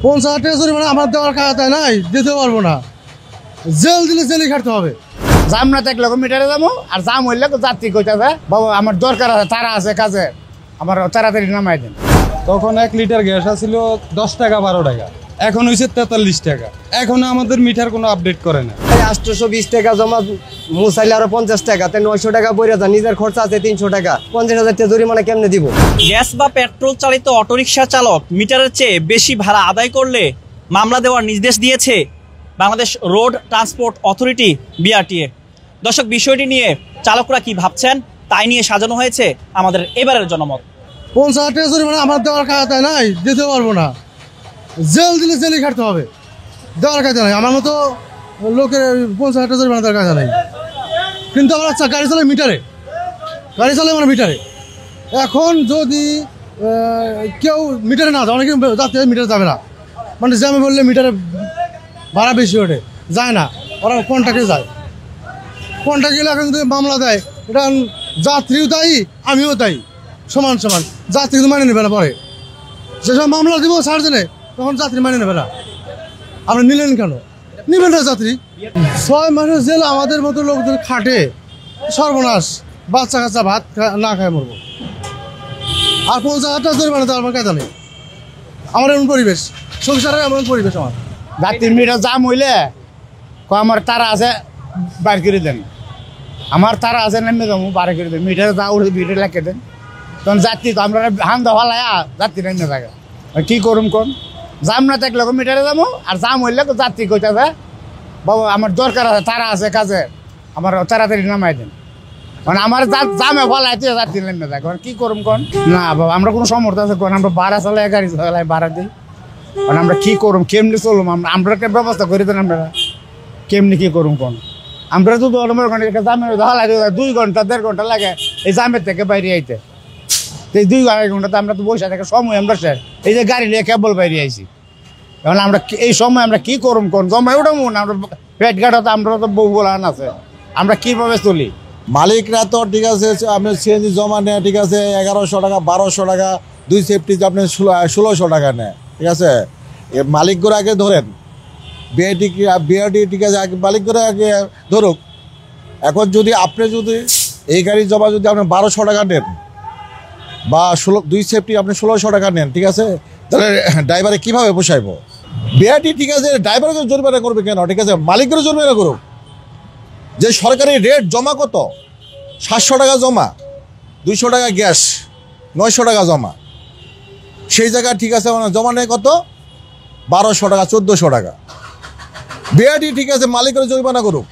50,000 টাকা জরিমানা আমার দেওয়ার খাতায় নাই, দিতে পারবো না। জেল দিলে জেলই খাটতে হবে। জাম না থাকলে মিটারে যাবো, আর জাম হইলে যাত্রী কইতাছে বাবু আমার দরকার আছে, তারা আছে কাজে, আমার তাড়াতাড়ি নামাই দেন। তখন 1 লিটার গ্যাস আসছিল 10 টাকা 12 টাকা, এখন হয়েছে 43 টাকা। এখন আমাদের মিটার কোনো আপডেট করে না। 820 টাকা জমা মুসাইলে আরো 50 টাকা, 900 টাকা বইরা যা, নিজের খরচা আছে 300 টাকা, 50,000 টাকা জরিমানা কেমনে দিব? গ্যাস বা পেট্রোল চালিত অটোরিকশা চালক মিটারের চেয়ে বেশি ভাড়া আদায় করলে মামলা দেওয়ার নির্দেশ দিয়েছে Bangladesh road transport authority BRTA। দর্শক, বিষয়টি নিয়ে চালকরা কি ভাবছেন তাই নিয়ে সাজানো হয়েছে আমাদের এবারের জনমত। 50,000 টাকা জরিমানা আমার দেওয়ার খাতায় নাই, দিতে পারবো না। জেল দিলে জেলই খাটতে হবে, দেওয়ার কাজে নাই। আমার মতো লোকের 50,000 টাকা জরিমানা দেওয়ার কাজে নাই। কিন্তু আমরা গাড়ি চালাই মিটারে, গাড়ি চালাই মানে মিটারে। এখন যদি কেউ মিটারে না যায়, অনেকে যাতে মিটারে যাবে না, মানে জ্যামে বললে মিটারে ভাড়া বেশি ওঠে, যায় না, ওরা কন্ট্রাক্টে যায়। কন্ট্রাক্ট গেলে এখন যদি মামলা দেয়, এটা যাত্রীও দায়ী, আমিও দায়ী, সমান সমান। যাত্রী কিন্তু মানে নেবে না, পরে যেসব মামলা দিব সার্জেনে, তখন যাত্রী মানে নেবে না। আপনি নিলেন কেন? নেবেন না যাত্রী। 6 মাসের জেল আমাদের মতো লোকদের খাটে, সর্বনাশ। বাচ্চা কাচ্চা ভাত না খায় মরবো। আর 50,000 টাকা জরিমানা দেওয়ার আমার কাজা নেই। আমার এমন পরিবেশ, সংসারের এমন পরিবেশ আমার। যাত্রীর মিটার জাম হইলে আমার তারা আছে, বার করে দেন। আমার তারা আছে, নেমে যাবো, বার করে দেন। মিটারে যা উঠে মিটার লাগিয়ে দেন। তখন যাত্রী তো আমরা হান্দা ফালাইয়া যাত্রী নেমে থাকে। কি করুম কোন? জাম না থাকলে মিটারে যাবো, আর জাম হইলে যাত্রী কইতাছে বাবু আমার দরকার আছে, তারা আছে কাজে, আমার তাড়াতাড়ি নামাই দেন। মানে আমার জামে ফলাইতে যাত্রী নেমে থাকে। কি করুম কোন? না বাবা, আমরা কোনো সমর্থ আছে কোন? আমরা ভাড়া চালাই, গাড়ি চালাই, ভাড়া দিই। মানে আমরা কি করুম, কেমনি চলুম? আমরা একটা ব্যবস্থা করে দেন। আমরা কেমনি কি করুম কোন? আমরা তো জামে হালাই 2 ঘন্টা 1.5 ঘন্টা লাগে এই জামের থেকে বাইরে আইতে। এই 2-2.5 ঘন্টাতে আমরা তো বসে থাকে সময় আমরা শেষ। এই যে গাড়ি নিয়ে কেবল বাইরে আইছি, এখন আমরা এই সময় আমরা কি করুম কোন? জমাই উঠাবো না? আমরা পেট ঘাটাতে আমরা তো বউ বলান আছে, আমরা কিভাবে চলি? মালিকরা তো ঠিক আছে, আপনি সিএনজি জমা নেয়, ঠিক আছে 1100 টাকা 1200 টাকা, 2 সেফটি আপনি 1600 টাকা নেয়, ঠিক আছে। মালিকগুলো আগে ধরেন, বিআরটি ঠিক আছে, মালিকগুলো আগে ধরুক। এখন যদি আপনি যদি এই গাড়ি জমা যদি আপনি 1200 টাকা নেন, বা 2 সেফটি আপনি 1600 টাকা নেন, ঠিক আছে, তাহলে ড্রাইভারে কীভাবে পোষাইব? বিআরটি ঠিক আছে, ড্রাইভারকে জরিমানা করবে কেন? ঠিক আছে, মালিকগুলো জরিমানা করুক। যে সরকারি রেট জমা কত? 700 টাকা জমা, 200 টাকা গ্যাস, 900 টাকা জমা। সেই জায়গায় ঠিক আছে জমা নেয় কত? 1200 টাকা 1400 টাকা। বিআরটি ঠিক আছে, মালিকের জরিমানা করুক।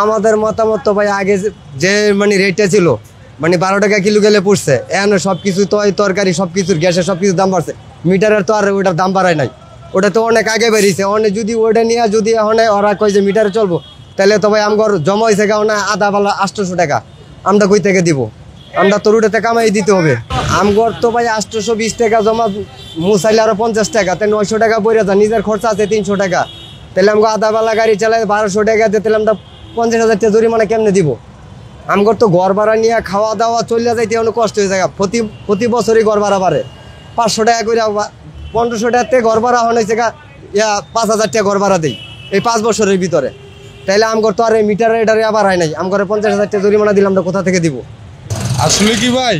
আমাদের মতামত তো ভাই, আগে যে মানে রেটটা ছিল, মানে 12 টাকা কিলো গেলে পড়ছে, এখন সব কিছু তো তরকারি, সব কিছুর গ্যাসের সব কিছুর দাম বাড়ছে। মিটারের তো আর ওটার দাম বাড়ায় নাই, ওটা তো অনেক আগে বেরিয়েছে। অনেক যদি ওটা নিয়ে যদি এখন ওরা কয় যে মিটারে চলবো, তাহলে তো ভাই আমার জমা হয়েছে কেন আধা বেলা 800 টাকা, আমরা কই থেকে দিব? আমরা তো রুটেতে কামাই দিতে হবে। আমগর তো ভাই 820 টাকা জমা মুসাইলে আরো 50 টাকা, 900 টাকা বইরা যা, নিজের খরচা আছে 300 টাকা, তাহলে আমাকে আধা বেলা গাড়ি চালাই 1200 টাকা, তাহলে আমরা 50,000 টাকা জরিমানা কেমনে দিব? আমগর তো ঘর ভাড়া নিয়ে খাওয়া দাওয়া চলে যাইতে অনেক কষ্ট হয়ে যায়। প্রতি বছরই ঘর ভাড়া বাড়ে 500 টাকা করে, 1500 টাকাতে ঘর ভাড়া হয়েছে 5,000 টাকা ঘর ভাড়া দেই এই 5 বছরের ভিতরে। তাইলে আমগর তো আর এই মিটার এটারে আবার হয় নাই, আমগরে 50,000 টাকা জরিমানা দিলাম, আমরা কোথা থেকে দিব? আসলে কি ভাই,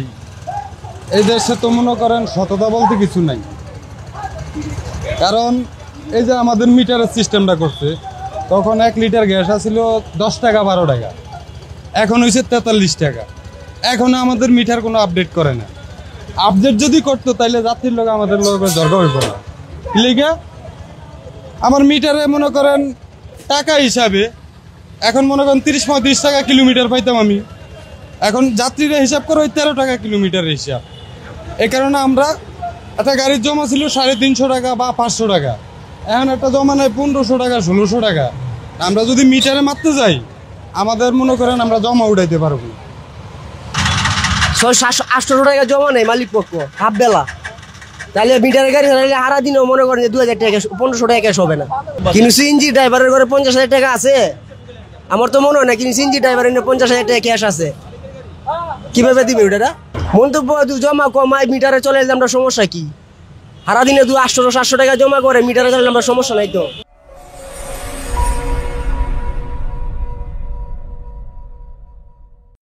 এই দেশে তো মনে করেন সততা বলতে কিছু নাই। কারণ এই যে আমাদের মিটারের সিস্টেমটা করছে, তখন 1 লিটার গ্যাস আসছিল 10 টাকা 12 টাকা, এখন হয়েছে 43 টাকা। এখন আমাদের মিটার কোনো আপডেট করে না। আপডেট যদি করতো তাহলে যাত্রীর লোক আমাদের লোকের দরকার হইব না। লিগা আমার মিটারে মনে করেন টাকা হিসাবে এখন মনে করেন 30-35 টাকা কিলোমিটার পাইতাম আমি, এখন যাত্রীরা হিসাব করে ওই 13 টাকা কিলোমিটারের হিসাব। এই কারণে আমরা একটা গাড়ির জমা ছিল 350 টাকা বা 500 টাকা, এখন একটা জমা নেয় 1500 টাকা 1600 টাকা। আমরা যদি মিটারে মারতে যাই, আমাদের মনে করেন আমরা জমা উঠাইতে পারবো। 700-800 টাকা জমা নেই মালিক পক্ষ হাফ বেলা, তাহলে মিটারের গাড়ি চালাইলে সারা দিনও মনে করেন যে 2000 টাকা 1500 টাকা ক্যাশ হবে না। কিন্তু সিএনজি ড্রাইভারের ঘরে 50,000 টাকা আছে, আমার তো মনে হয় না। কিন্তু সিএনজি ড্রাইভারের 50,000 টাকা ক্যাশ আছে, কিভাবে দিবে ওটা? মন্তব্য জমা কমায় মিটারে চলে এলে আমরা সমস্যা কি? সারাদিনে 800-700 টাকা জমা করে মিটারে চালালে আমরা সমস্যা নাই তো।